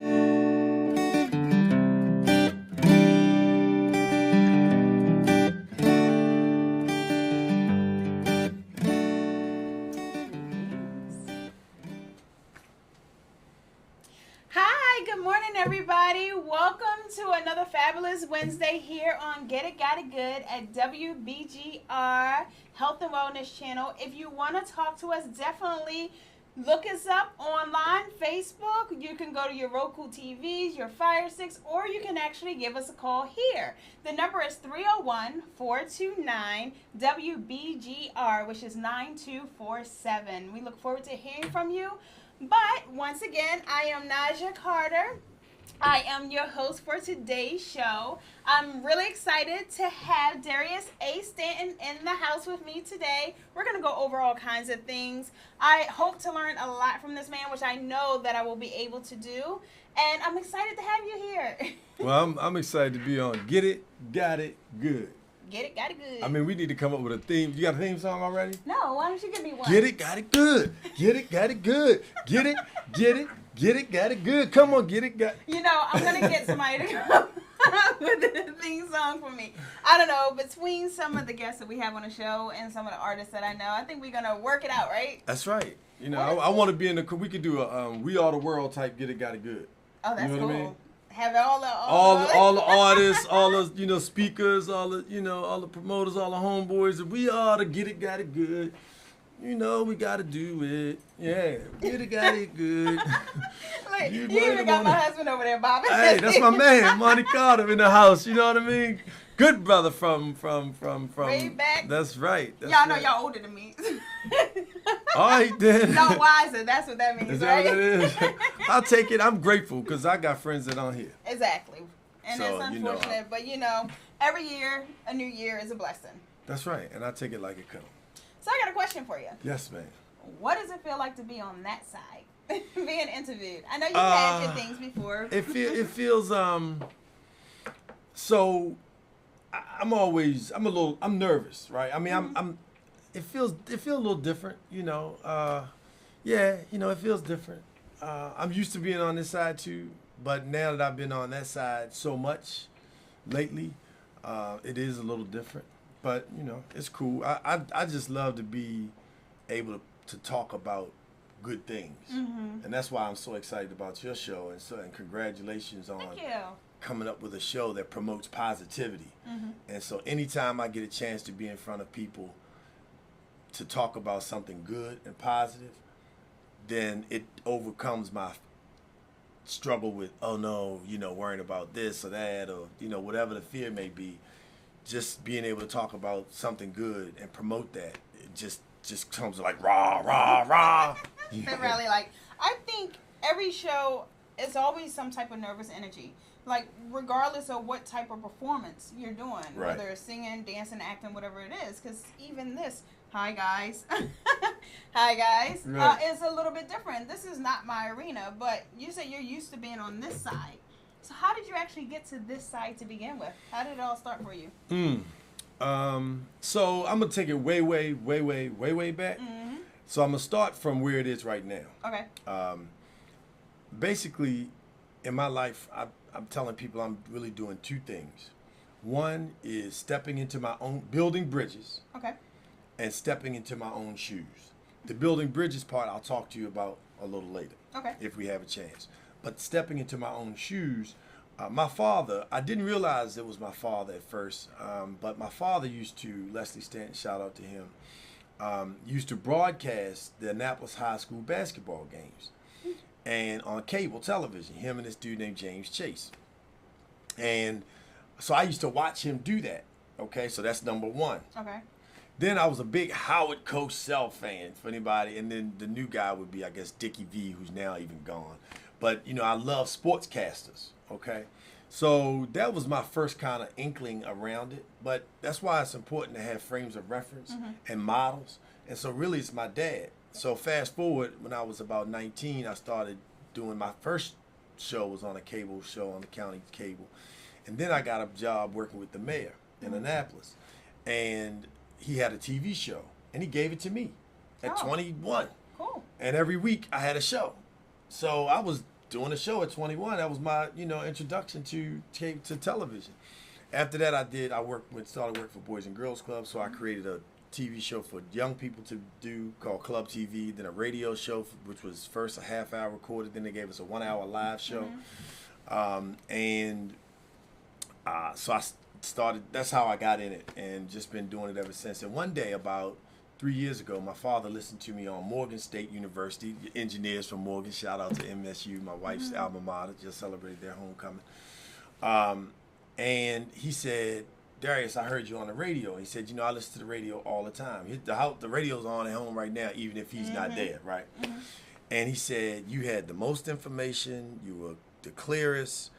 Hi, good morning, everybody. Welcome to another fabulous Wednesday here on Get It, Got It Good at WBGR Health and Wellness Channel. If you want to talk to us, definitely look us up online, Facebook. You can go to your Roku TVs, your Fire Sticks, or you can actually give us a call here. The number is 301-429-WBGR, which is 9247. We look forward to hearing from you. But once again, I am Naja Carter. I am your host for today's show. I'm really excited to have Darius A. Stanton in the house with me today. We're going to go over all kinds of things. I hope to learn a lot from this man, which I know that I will be able to do. And I'm excited to have you here. Well, I'm excited to be on Get It, Got It Good. Get it, got it good. I mean, we need to come up with a theme. You got a theme song already? No, why don't you give me one? Get it, got it good. Get it, got it good. Get it, get it, get it, got it good. Come on, get it, got it. You know, I'm going to get somebody to come up with a theme song for me. I don't know, between some of the guests that we have on the show and some of the artists that I know, I think we're going to work it out, right? That's right. You know, I want to be in the, we could do a We Are the World type Get It, got it good. Oh, that's you know cool. What I mean? Have all the artists, all the speakers, all the promoters, all the homeboys. We are to Get It, got it good. You know we gotta do it. Yeah, get it, got it good. Like, you even got my husband over there, Bob. Hey, that's my man, Monty Carter in the house. You know what I mean? Good brother from way back. That's right. Y'all know y'all older than me. All right, then. No wiser. That's what that means, is right? That what it is? I'll take it. I'm grateful because I got friends that aren't here. Exactly. And so, it's unfortunate, but every year, a new year is a blessing. That's right, and I take it like it comes. So I got a question for you. Yes, ma'am. What does it feel like to be on that side, being interviewed? I know you've had your things before. It feels so. I'm nervous, right? I mean, it feels a little different, it feels different. I'm used to being on this side too, but now that I've been on that side so much lately, it is a little different. But it's cool. I just love to be able to talk about good things, and that's why I'm so excited about your show. And congratulations on Thank you. Coming up with a show that promotes positivity. And so anytime I get a chance to be in front of people to talk about something good and positive, then it overcomes my struggle with, worrying about this or that, or, whatever the fear may be. Just being able to talk about something good and promote that, it just comes like rah, rah, rah. They really I think every show is always some type of nervous energy. Like, regardless of what type of performance you're doing, right. Whether it's singing, dancing, acting, whatever it is, because even this, hi guys, right. Is a little bit different. This is not my arena, but you say you're used to being on this side. So how did you actually get to this side to begin with? How did it all start for you? So I'm gonna take it way back. So I'm gonna start from where it is right now. Okay. Basically, in my life, I'm telling people I'm really doing two things. One is stepping into my own, building bridges. Okay. And stepping into my own shoes. The building bridges part I'll talk to you about a little later. Okay. If we have a chance. But stepping into my own shoes, my father, I didn't realize it was my father at first, but my father used to, Leslie Stanton, shout out to him, used to broadcast the Annapolis High School basketball games. And on cable television, him and this dude named James Chase. And so I used to watch him do that. Okay, so that's number one. Okay. Then I was a big Howard Cosell fan, for anybody. And then the new guy would be, I guess, Dickie V, who's now even gone. But, I love sportscasters, okay? So that was my first kind of inkling around it. But that's why it's important to have frames of reference and models. And so really it's my dad. So fast forward, when I was about 19, I started doing my first show was on a cable show on the county cable. And then I got a job working with the mayor in Annapolis. And he had a TV show, and he gave it to me at 21. Cool. And every week I had a show. So I was doing a show at 21. That was my, introduction to television. After that, started working for Boys and Girls Club. So I created a TV show for young people to do called Club TV. Then a radio show, which was first a half hour recorded. Then they gave us a 1 hour live show. So I started, that's how I got in it, and just been doing it ever since. And one day, about 3 years ago, my father listened to me on Morgan State University, engineers from Morgan, shout out to MSU, my wife's alma mater, just celebrated their homecoming. And he said, Darius, I heard you on the radio. He said, I listen to the radio all the time. The radio's on at home right now, even if he's not there, right? And he said, you had the most information, you were the clearest,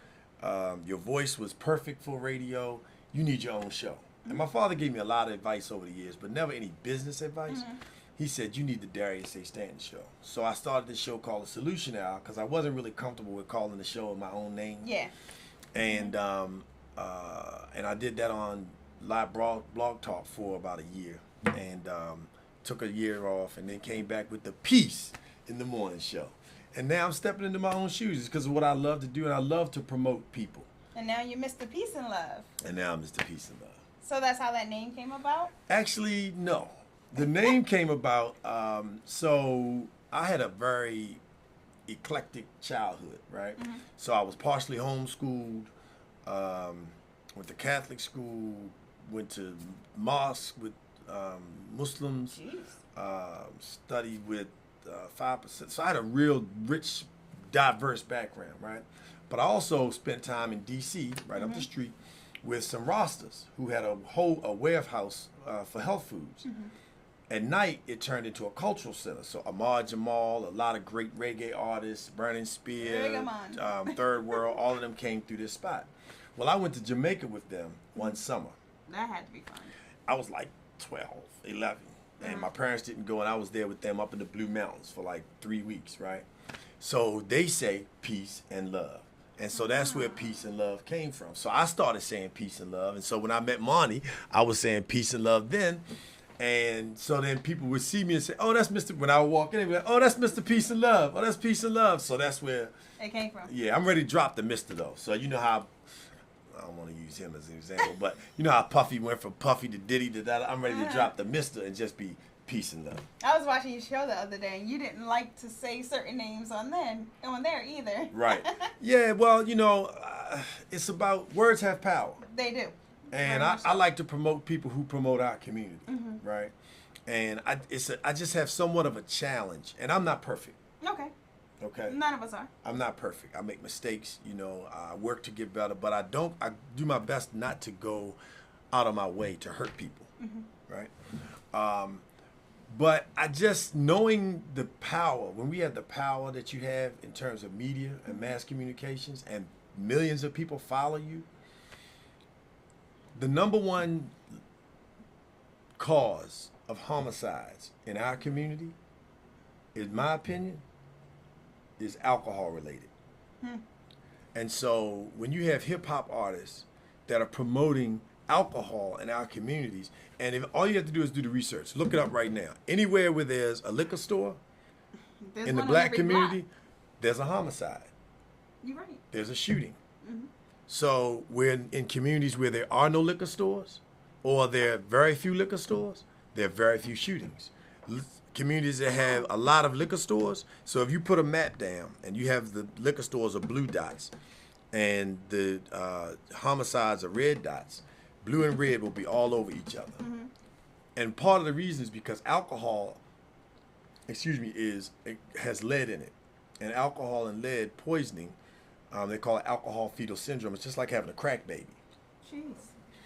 your voice was perfect for radio, you need your own show. And my father gave me a lot of advice over the years, but never any business advice. He said, you need the Darius A. Stanton show. So I started this show called The Solution Hour, because I wasn't really comfortable with calling the show in my own name. Yeah. And I did that on live blog talk for about a year, and took a year off, and then came back with the Peace in the Morning show. And now I'm stepping into my own shoes because of what I love to do, and I love to promote people. And now you're Mr. Peace and Love. And now I'm Mr. Peace and Love. So that's how that name came about? Actually, no. The name came about, so I had a very eclectic childhood, right? So I was partially homeschooled, went to Catholic school, went to mosque with Muslims, studied with 5%. So I had a real rich, diverse background, right? But I also spent time in D.C., right up the street, with some Rastas who had a warehouse for health foods. At night, it turned into a cultural center. So Ahmad Jamal, a lot of great reggae artists, Burning Spear, Third World, all of them came through this spot. Well, I went to Jamaica with them one summer. That had to be fun. I was like 12, 11. And my parents didn't go, and I was there with them up in the Blue Mountains for like 3 weeks, right? So they say peace and love. And so that's where peace and love came from. So I started saying peace and love. And so when I met Monty, I was saying peace and love then. And so then people would see me and say, oh, that's Mr. When I would walk in, they'd be like, oh, that's Mr. Peace and Love. Oh, that's Peace and Love. So that's where it came from. Yeah, I'm ready to drop the Mr. though. So you know how, I don't want to use him as an example, but you know how Puffy went from Puffy to Diddy to that. I'm ready to drop the Mr. and just be peace and love. I was watching your show the other day, and you didn't like to say certain names on there either. Right. Yeah, well, it's about, words have power. They do. And I like to promote people who promote our community, right? And I just have somewhat of a challenge, and I'm not perfect. Okay. None of us are. I'm not perfect. I make mistakes. I work to get better, but I do my best not to go out of my way to hurt people, right? But I just, knowing the power, when we have the power that you have in terms of media and mass communications, and millions of people follow you, the number one cause of homicides in our community, in my opinion, is alcohol related. And so when you have hip hop artists that are promoting alcohol in our communities, and if all you have to do is do the research, look it up right now. Anywhere where there's a liquor store in the black community, there's a homicide. You're right. There's a shooting. So we're in communities where there are no liquor stores, or there are very few liquor stores, there are very few shootings. Communities that have a lot of liquor stores, so if you put a map down and you have the liquor stores are blue dots and the homicides are red dots, blue and red will be all over each other. And part of the reason is because alcohol, has lead in it. And alcohol and lead poisoning, they call it alcohol fetal syndrome. It's just like having a crack baby. Jeez.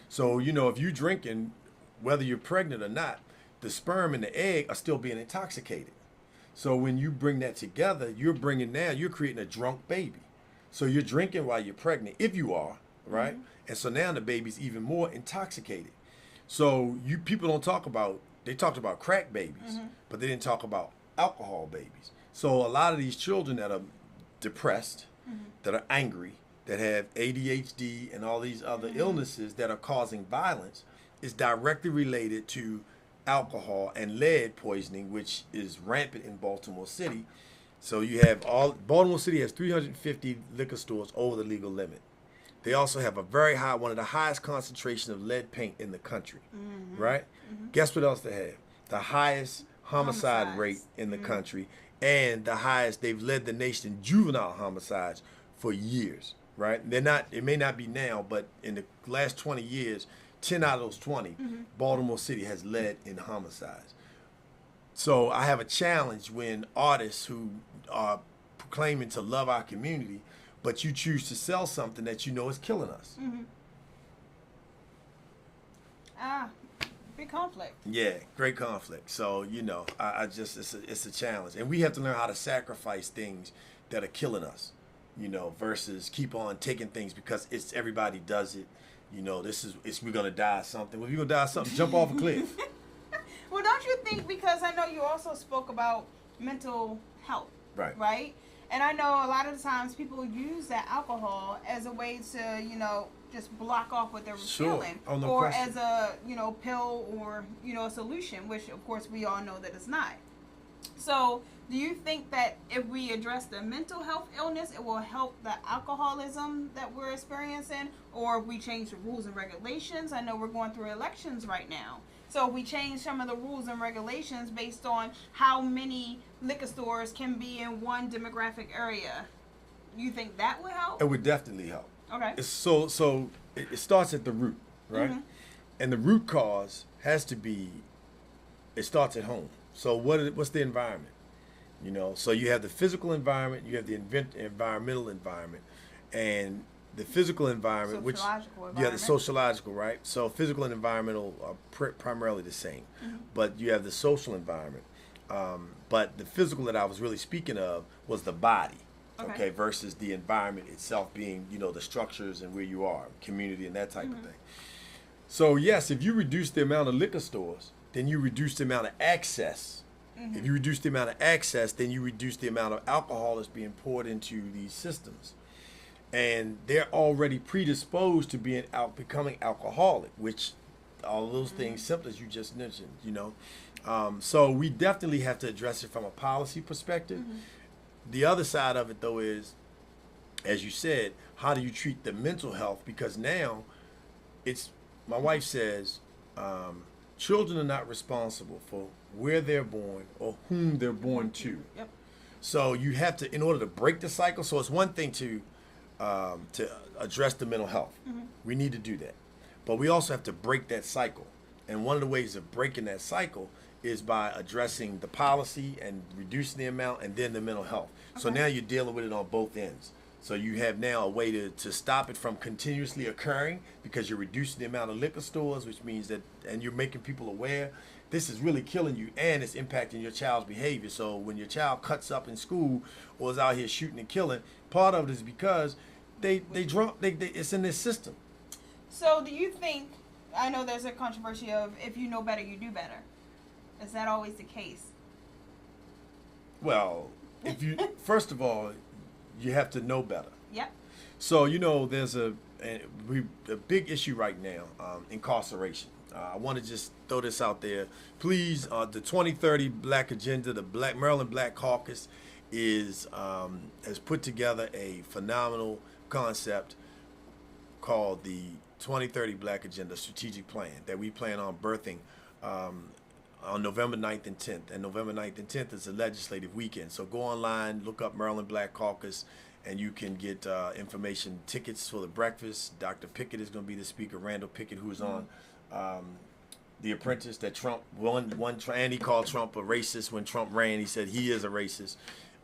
So, if you're drinking, whether you're pregnant or not, the sperm and the egg are still being intoxicated. So when you bring that together, you're creating a drunk baby. So you're drinking while you're pregnant, if you are, right? And so now the baby's even more intoxicated. So people don't talk about, they talked about crack babies, but they didn't talk about alcohol babies. So a lot of these children that are depressed, that are angry, that have ADHD and all these other illnesses that are causing violence is directly related to alcohol and lead poisoning, which is rampant in Baltimore City. So you have Baltimore City has 350 liquor stores over the legal limit. They also have one of the highest concentration of lead paint in the country, right? Guess what else they have? The highest homicide rate in the country, and the highest. They've led the nation in juvenile homicides for years, right? It may not be now, but in the last 20 years, 10 out of those 20, Baltimore City has led in homicides. So I have a challenge when artists who are proclaiming to love our community, but you choose to sell something that you know is killing us. Big conflict. Yeah, great conflict. So, I just, it's a challenge. And we have to learn how to sacrifice things that are killing us, versus keep on taking things because everybody does it. We're going to die of something. Well, if you're going to die of something, jump off a cliff. Well, don't you think, because I know you also spoke about mental health, right? And I know a lot of the times people use that alcohol as a way to, just block off what they're feeling. Oh, no or question. As a, pill or, a solution, which of course we all know that it's not. So do you think that if we address the mental health illness, it will help the alcoholism that we're experiencing? Or if we change the rules and regulations? I know we're going through elections right now. So if we change some of the rules and regulations based on how many liquor stores can be in one demographic area, you think that would help? It would definitely help. Okay. It starts at the root, right? And the root cause has to be, it starts at home. So what's the environment? So you have the physical environment, you have the environmental environment, and the physical environment, the sociological, right? So physical and environmental are primarily the same, but you have the social environment. But the physical that I was really speaking of was the body, okay, versus the environment itself being, the structures and where you are, community and that type of thing. So yes, if you reduce the amount of liquor stores, then you reduce the amount of access. If you reduce the amount of access, then you reduce the amount of alcohol that's being poured into these systems. And they're already predisposed to becoming alcoholic, which all those things, symptoms you just mentioned, So we definitely have to address it from a policy perspective. The other side of it, though, is, as you said, how do you treat the mental health? Because now my wife says, children are not responsible for where they're born or whom they're born to. Yep. So you have to, in order to break the cycle, so it's one thing to address the mental health. We need to do that. But we also have to break that cycle. And one of the ways of breaking that cycle is by addressing the policy and reducing the amount and then the mental health. So now you're dealing with it on both ends. So you have now a way to stop it from continuously occurring because you're reducing the amount of liquor stores, which means that, and you're making people aware this is really killing you and it's impacting your child's behavior. So when your child cuts up in school or is out here shooting and killing, part of it is because they drunk, it's in their system. So do you think, I know there's a controversy of if you know better, you do better. Is that always the case? Well, first of all, you have to know better. Yep. So, there's a big issue right now, incarceration. I want to just throw this out there. Please, the 2030 Black Agenda, the Maryland Black Caucus has put together a phenomenal concept called the 2030 Black Agenda Strategic Plan that we plan on birthing on November 9th and 10th. And November 9th and 10th is a legislative weekend. So go online, look up Maryland Black Caucus, and you can get information, tickets for the breakfast. Dr. Pickett is going to be the speaker, Randall Pickett, who is on The Apprentice, that Trump won, and he called Trump a racist when Trump ran. He said he is a racist.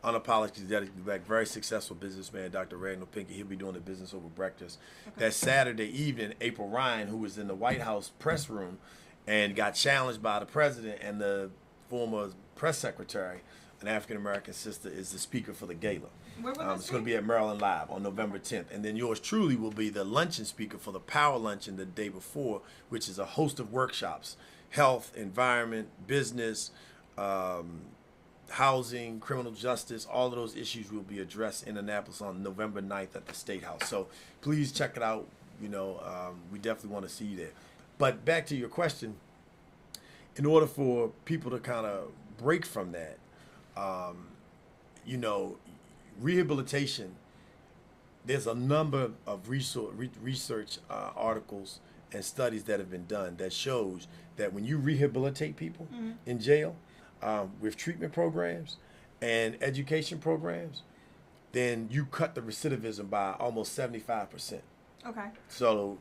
Unapologetically black, very successful businessman, Dr. Randall Pinkett. He'll be doing the Business Over Breakfast. That Saturday evening, April Ryan, who was in the White House press room and got challenged by the president and the former press secretary, an African-American sister, is the speaker for the gala. Where will It's going to be at Maryland Live on November 10th. And then yours truly will be the luncheon speaker for the Power Luncheon the day before, which is a host of workshops, health, environment, business, housing, criminal justice. All of those issues will be addressed in Annapolis on November 9th at the State House. So please check it out. We definitely want to see you there. But back to your question, in order for people to kind of break from that, you know, rehabilitation, there's a number of research articles and studies that have been done that shows that when you rehabilitate people in jail with treatment programs and education programs, then you cut the recidivism by almost 75%. Okay. So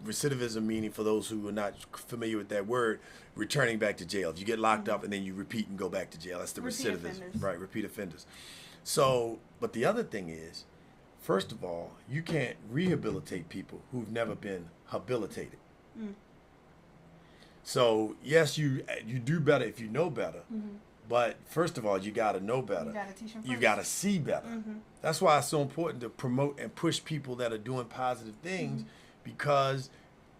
recidivism meaning, for those who are not familiar with that word, returning back to jail. If you get locked up and then you repeat and go back to jail, that's the Repeat recidivism. offenders. Right, repeat offenders. So, but the other thing is, first of all, you can't rehabilitate people who've never been habilitated. So, yes, you do better if you know better. But first of all, you got to know better. You got to teach them You first. got to see better. That's why it's so important to promote and push people that are doing positive things, because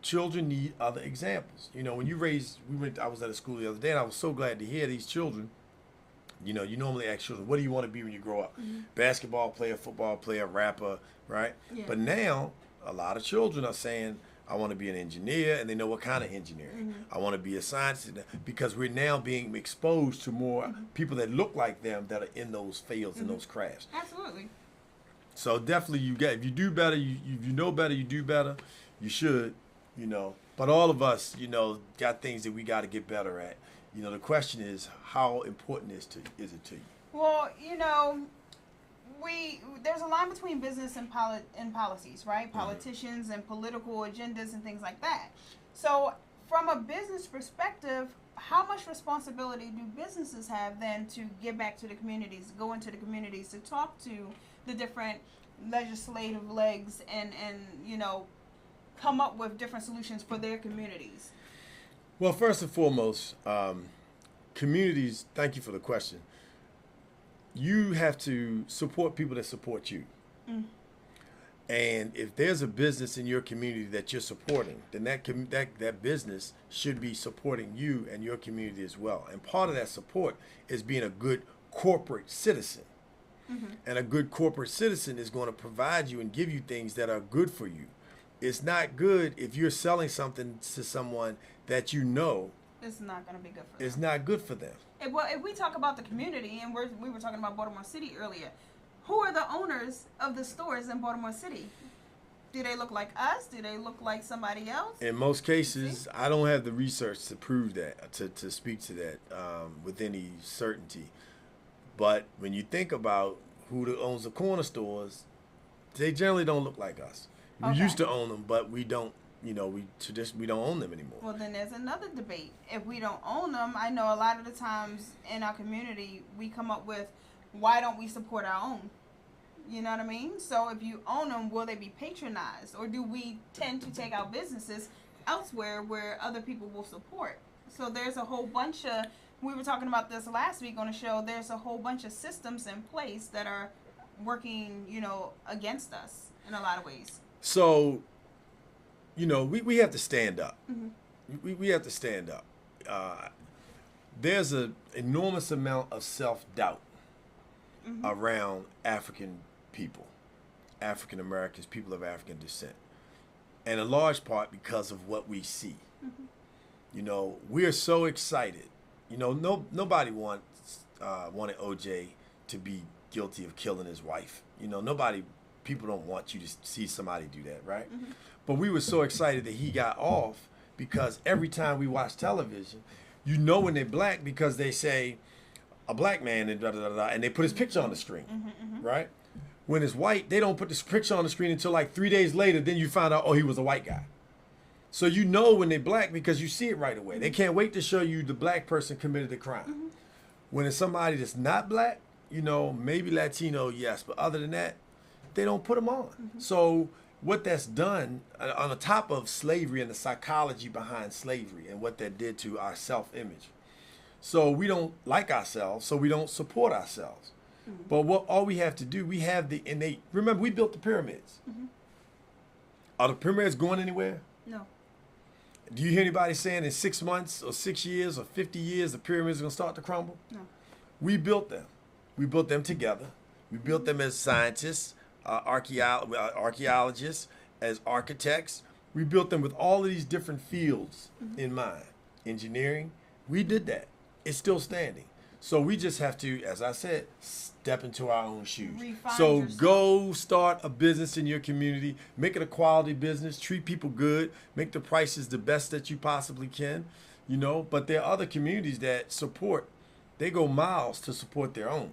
children need other examples. You know, when you I was at a school the other day, and I was so glad to hear these children. You know, you normally ask children, what do you want to be when you grow up? Basketball player, football player, rapper, right? Yeah. But now, a lot of children are saying, I want to be an engineer, and they know what kind of engineer. I want to be a scientist, because we're now being exposed to more people that look like them that are in those fields, in those crafts. Absolutely. So definitely, if you do better, you know better, you do better. You should, you know. But all of us, you know, got things that we got to get better at. You know, the question is, how important is it to you? Well, you know, there's a line between business and policies, right? Politicians and political agendas and things like that. So, from a business perspective, how much responsibility do businesses have then to get back to the communities, go into the communities, to talk to the different legislative legs and you know, come up with different solutions for their communities? Well, first and foremost, communities, thank you for the question. You have to support people that support you. And if there's a business in your community that you're supporting, then that business should be supporting you and your community as well. And part of that support is being a good corporate citizen. And a good corporate citizen is going to provide you and give you things that are good for you. It's not good if you're selling something to someone that you know It's not going to be good for them. it's not good for them. Well, if we talk about the community, and we were talking about Baltimore City earlier, who are the owners of the stores in Baltimore City? Do they look like us? Do they look like somebody else? In most cases, I don't have the research to prove that, to speak to that with any certainty. But when you think about who owns the corner stores, they generally don't look like us. We used to own them, but we don't. You know, we don't own them anymore. Well, then there's another debate. If we don't own them, I know a lot of the times in our community, we come up with, why don't we support our own? You know what I mean? So if you own them, will they be patronized? Or do we tend to take our businesses elsewhere where other people will support? So there's a whole bunch of, we were talking about this last week on the show, there's a whole bunch of systems in place that are working, you know, against us in a lot of ways. So, you know, we have to stand up. We have to stand up. There's an enormous amount of self-doubt around African people, African Americans, people of African descent. And in large part because of what we see. You know, we're so excited. You know, nobody wanted OJ to be guilty of killing his wife. You know, people don't want you to see somebody do that, right? But we were so excited that he got off, because every time we watch television, you know when they're black because they say a black man and and they put his picture on the screen, right? When it's white, they don't put this picture on the screen until like 3 days later. Then you find out, oh, he was a white guy. So you know when they're black because you see it right away. They can't wait to show you the black person committed the crime. When it's somebody that's not black, you know, maybe Latino, yes, but other than that, they don't put them on. So what that's done, on the top of slavery and the psychology behind slavery and what that did to our self-image. So we don't like ourselves, so we don't support ourselves. But all we have to do, we have the innate, remember, we built the pyramids. Are the pyramids going anywhere? No. Do you hear anybody saying in 6 months or 6 years or 50 years the pyramids are going to start to crumble? No. We built them. We built them together. We built them as scientists, archaeologists, as architects. We built them with all of these different fields in mind. Engineering, we did that. It's still standing. So we just have to, as I said, step into our own shoes. Refine So yourself. go start a business in your community. Make it a quality business. Treat people good. Make the prices the best that you possibly can. You know, but there are other communities that support. They go miles to support their own.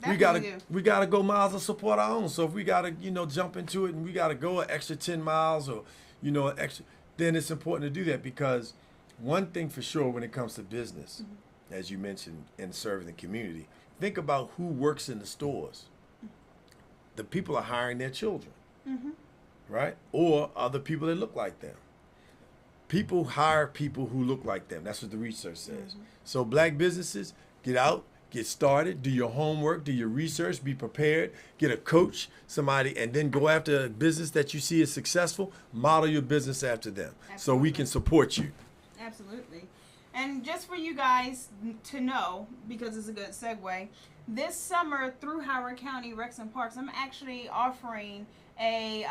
We gotta go miles to support our own. So if we gotta, jump into it and we gotta go an extra 10 miles or, extra, then it's important to do that, because one thing for sure when it comes to business, as you mentioned, in serving the community, think about who works in the stores. The people are hiring their children, right? Or other people that look like them. People hire people who look like them. That's what the research says. So black businesses, get out, get started, do your homework, do your research, be prepared, get a coach, somebody, and then go after a business that you see is successful, model your business after them. Absolutely. So we can support you. Absolutely. And just for you guys to know, because it's a good segue, this summer through Howard County Recs and Parks, I'm actually offering a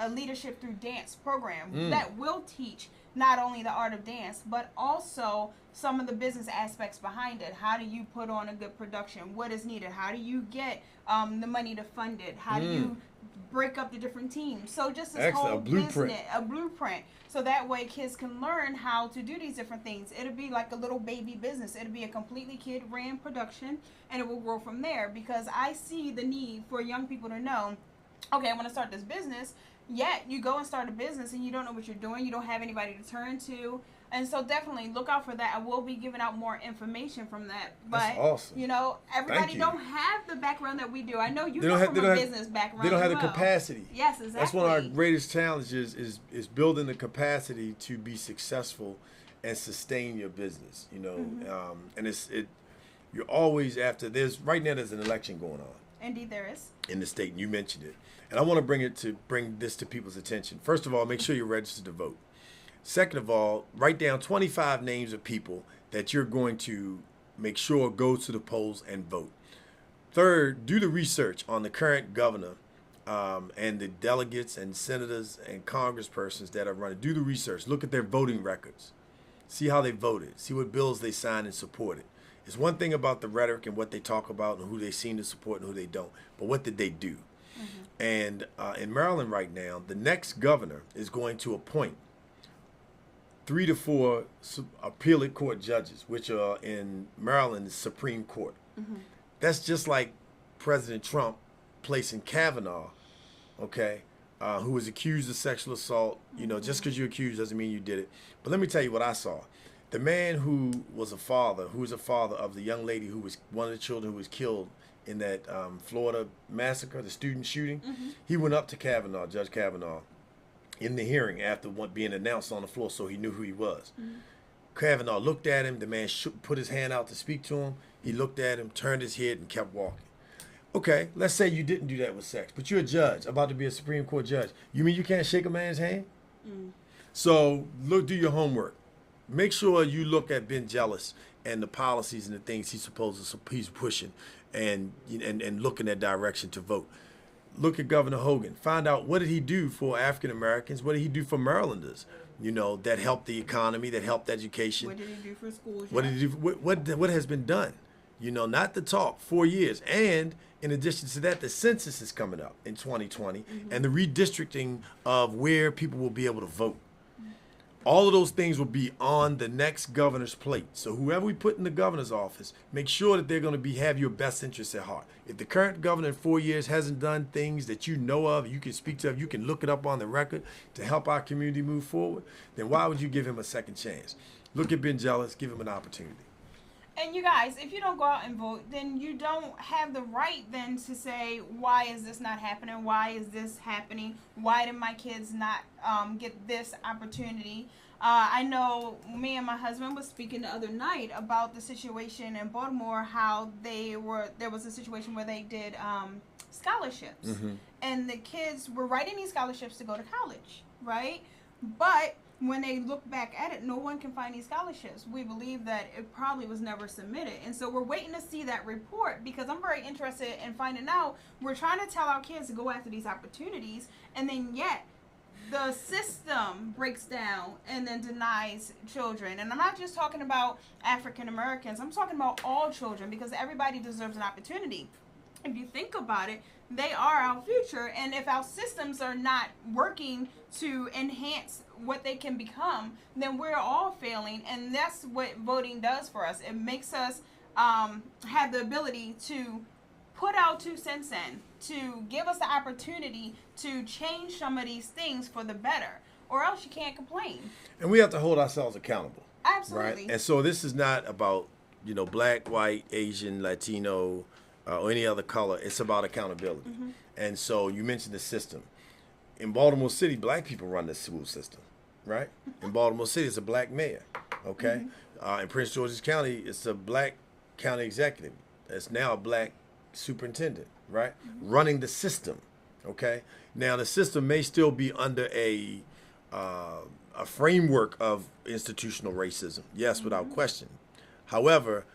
leadership through dance program that will teach not only the art of dance, but also some of the business aspects behind it. How do you put on a good production? What is needed? How do you get the money to fund it? How do you break up the different teams? So just this whole business, a blueprint. So that way kids can learn how to do these different things. It'll be like a little baby business. It'll be a completely kid-ran production, and it will grow from there, because I see the need for young people to know, okay, I want to start this business. Yet you go and start a business and you don't know what you're doing. You don't have anybody to turn to. And so definitely look out for that. I will be giving out more information from that. But, that's awesome. Everybody don't have the background that we do. I know you come from a business background. They don't have the capacity. Yes, exactly. That's one of our greatest challenges is building the capacity to be successful and sustain your business. And you're always after, right now there's an election going on. Indeed there is. In the state, and you mentioned it. And I want to bring this to people's attention. First of all, make sure you're registered to vote. Second of all, write down 25 names of people that you're going to make sure go to the polls and vote. Third, do the research on the current governor and the delegates and senators and congresspersons that are running. Do the research. Look at their voting records. See how they voted. See what bills they signed and supported. It's one thing about the rhetoric and what they talk about and who they seem to support and who they don't. But what did they do? And in Maryland right now, the next governor is going to appoint 3 to 4 appellate court judges, which are in Maryland's Supreme Court. That's just like President Trump placing Kavanaugh, who was accused of sexual assault. Just because you're accused doesn't mean you did it. But let me tell you what I saw. The man who was a father of the young lady who was one of the children who was killed in that Florida massacre, the student shooting, he went up to Judge Kavanaugh, in the hearing after being announced on the floor, so he knew who he was. Kavanaugh looked at him. The man put his hand out to speak to him. He looked at him, turned his head, and kept walking. Okay, let's say you didn't do that with sex, but you're a judge, about to be a Supreme Court judge. You mean you can't shake a man's hand? So do your homework. Make sure you look at Ben Jealous and the policies and the things he's pushing, and looking that direction to vote. Look at Governor Hogan. Find out, what did he do for African Americans? What did he do for Marylanders? That helped the economy, that helped education. What did he do for schools? What did he do? What has been done? Not the talk. 4 years, and in addition to that, the census is coming up in 2020, and the redistricting of where people will be able to vote. All of those things will be on the next governor's plate. So whoever we put in the governor's office, make sure that they're going to have your best interests at heart. If the current governor in 4 years hasn't done things that you know of, you can speak to, you can look it up on the record to help our community move forward, then why would you give him a second chance? Look at Ben Jealous, give him an opportunity. And you guys, if you don't go out and vote, then you don't have the right then to say, why is this not happening? Why is this happening? Why did my kids not get this opportunity? I know me and my husband was speaking the other night about the situation in Baltimore, how there was a situation where they did scholarships. And the kids were writing these scholarships to go to college, right? But when they look back at it, no one can find these scholarships. We believe that it probably was never submitted. And so we're waiting to see that report, because I'm very interested in finding out. We're trying to tell our kids to go after these opportunities, and then yet the system breaks down and then denies children. And I'm not just talking about African Americans. I'm talking about all children, because everybody deserves an opportunity. If you think about it, they are our future. And if our systems are not working to enhance what they can become, then we're all failing. And that's what voting does for us. It makes us have the ability to put our 2 cents in, to give us the opportunity to change some of these things for the better, or else you can't complain. And we have to hold ourselves accountable. Absolutely. Right? And so this is not about, black, white, Asian, Latino, or any other color. It's about accountability. Mm-hmm. And so you mentioned the system. In Baltimore City, black people run the school system, right? In Baltimore City, it's a black mayor, okay? Mm-hmm. In Prince George's County, it's a black county executive. It's now a black superintendent, right? Mm-hmm. Running the system, okay? Now, the system may still be under a framework of institutional racism, yes, mm-hmm. without question. However,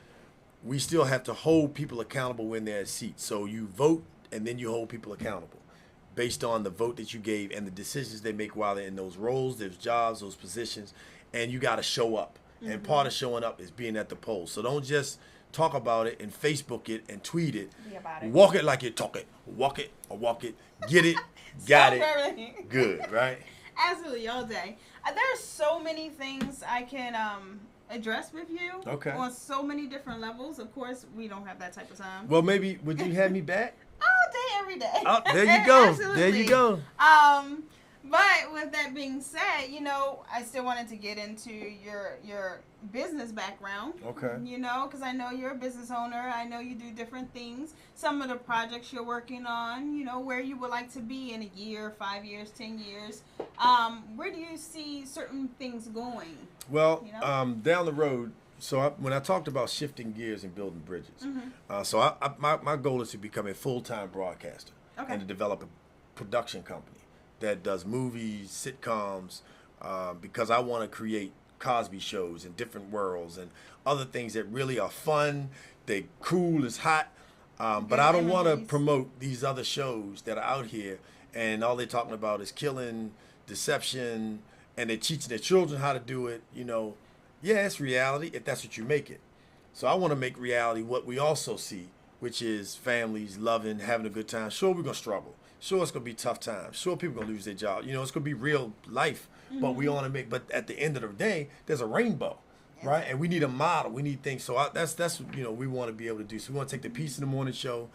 we still have to hold people accountable when they're at seats. So you vote, and then you hold people accountable based on the vote that you gave and the decisions they make while they're in those roles, those jobs, those positions, and you got to show up. Mm-hmm. And part of showing up is being at the polls. So don't just talk about it and Facebook it and tweet it. Be about it. Walk it like you talk it. Walk it or walk it. Get it. Got it. Good, right? Absolutely, all day. There are so many things I can address with you on so many different levels. Of course, we don't have that type of time. Well, maybe, would you have me back? All day, every day. Oh, there you go. Absolutely. There you go. But with that being said, I still wanted to get into your business background. Okay. Because I know you're a business owner. I know you do different things. Some of the projects you're working on, where you would like to be in a year, 5 years, 10 years. Where do you see certain things going? Well, down the road. So when I talked about shifting gears and building bridges, mm-hmm. My goal is to become a full-time broadcaster and to develop a production company that does movies, sitcoms, because I want to create Cosby shows in different worlds and other things that really are fun, they cool, it's hot, but I don't want to promote these other shows that are out here and all they're talking about is killing, deception, and they're teaching their children how to do it. Yeah, it's reality if that's what you make it. So I want to make reality what we also see, which is families loving, having a good time. Sure, we're going to struggle. Sure, it's going to be tough times. Sure, people are going to lose their job. It's going to be real life. Mm-hmm. But we want to but at the end of the day, there's a rainbow, right? And we need a model. We need things. So that's we want to be able to do. So we want to take the Peace in the Morning show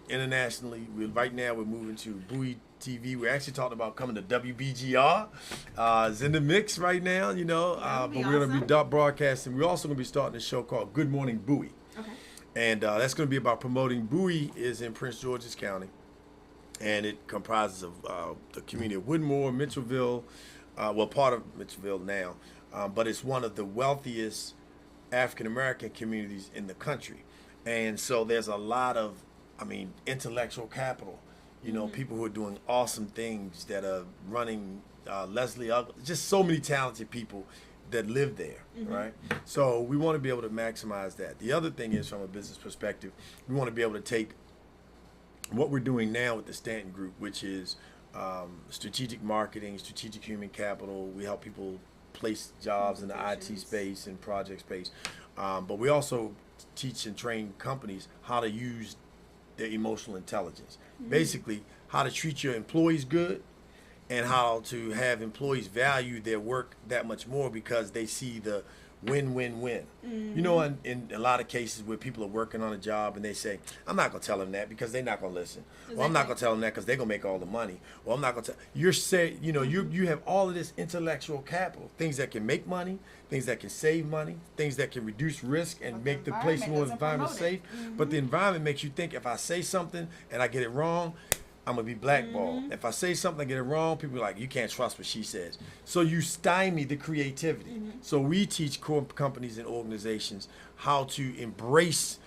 internationally. Right now, we're moving to Bowie TV. We're actually talking about coming to WBGR. It's in the mix right now, but we're going to be broadcasting. We're also going to be starting a show called Good Morning Bowie. Okay. And that's going to be about promoting. Bowie is in Prince George's County. And it comprises of the community of Woodmore, Mitchellville, part of Mitchellville now, but it's one of the wealthiest African-American communities in the country. And so there's a lot of, intellectual capital, mm-hmm. people who are doing awesome things that are running Leslie, just so many talented people that live there, mm-hmm. right? So we want to be able to maximize that. The other thing is, from a business perspective, we want to be able to take what we're doing now with the Stanton Group, which is strategic marketing, strategic human capital. We help people place jobs in the IT space and project space. But we also teach and train companies how to use their emotional intelligence. Mm-hmm. Basically, how to treat your employees good and how to have employees value their work that much more because they see the win-win-win. Mm-hmm. In a lot of cases where people are working on a job and they say, I'm not going to tell them that because they're not going to listen. Exactly. Well, I'm not going to tell them that because they're going to make all the money. Well, I'm not going to tell. You're saying, you have all of this intellectual capital, things that can make money, things that can save money, things that can reduce risk and make the place more environment safe. Mm-hmm. But the environment makes you think if I say something and I get it wrong, I'm going to be blackballed. Mm-hmm. If I say something, I get it wrong, people are like, you can't trust what she says. So you stymie the creativity. Mm-hmm. So we teach core companies and organizations how to embrace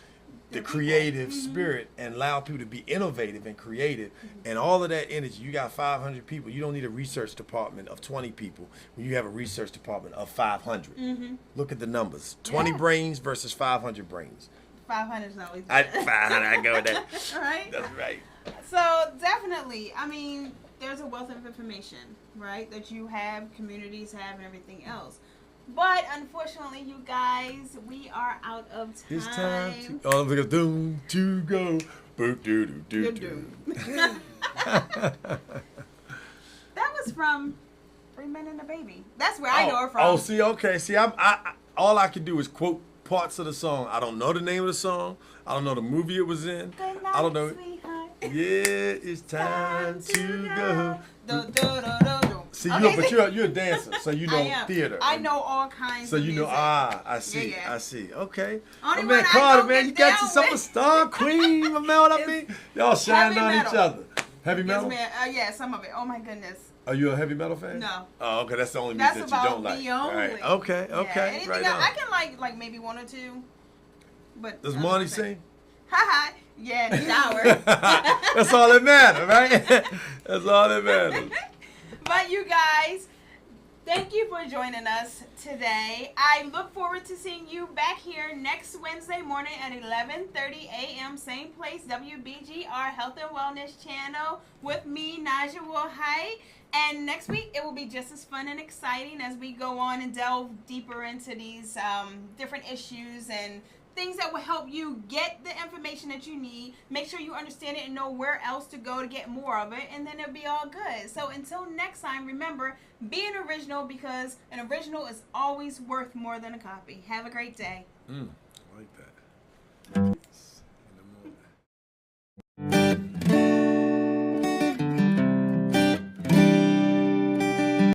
the creative mm-hmm. spirit and allow people to be innovative and creative. Mm-hmm. And all of that energy, you got 500 people. You don't need a research department of 20 people when you have a research department of 500. Mm-hmm. Look at the numbers. 20 brains versus 500 brains. 500 is always 500, I go with that. All right. That's right. So definitely, there's a wealth of information, right, that you have, communities have, and everything else. But unfortunately, you guys, we are out of time. It's time to doom to go. Boo doo doo doo doo. That was from 3 Men and a Baby. That's where I know her from. Oh, see, okay, see, I all I can do is quote parts of the song. I don't know the name of the song. I don't know the movie it was in. Good night, I don't know. sweetheart. Yeah, it's time to go. See, Okay. but you're a dancer, so you know theater. I know all kinds So of you know, music. I see, Yeah. I see. Okay. Only Oh, one man, I Carter, don't man, get you got down yourself a with. star queen, you know what I mean? Y'all shine Heavy on each metal. other. Heavy Yes, metal? man. Yeah, some of it. Oh my goodness. Are you a heavy metal fan? No. Oh, okay, that's the only That's music that you about don't like. the only. All right. Okay, Yeah, okay, anything right else, on. I can like maybe one or two. But Does Marty sing? Haha. Yeah, in the shower. That's all that matters, right? That's all that matters. But you guys, thank you for joining us today. I look forward to seeing you back here next Wednesday morning at 11:30 a.m. Same place, WBGR Health and Wellness Channel with me, Naja Woolhite. And next week, it will be just as fun and exciting as we go on and delve deeper into these different issues and things that will help you get the information that you need, make sure you understand it and know where else to go to get more of it, and then it'll be all good. So until next time, remember, be an original, because an original is always worth more than a copy. Have a great day. I like that.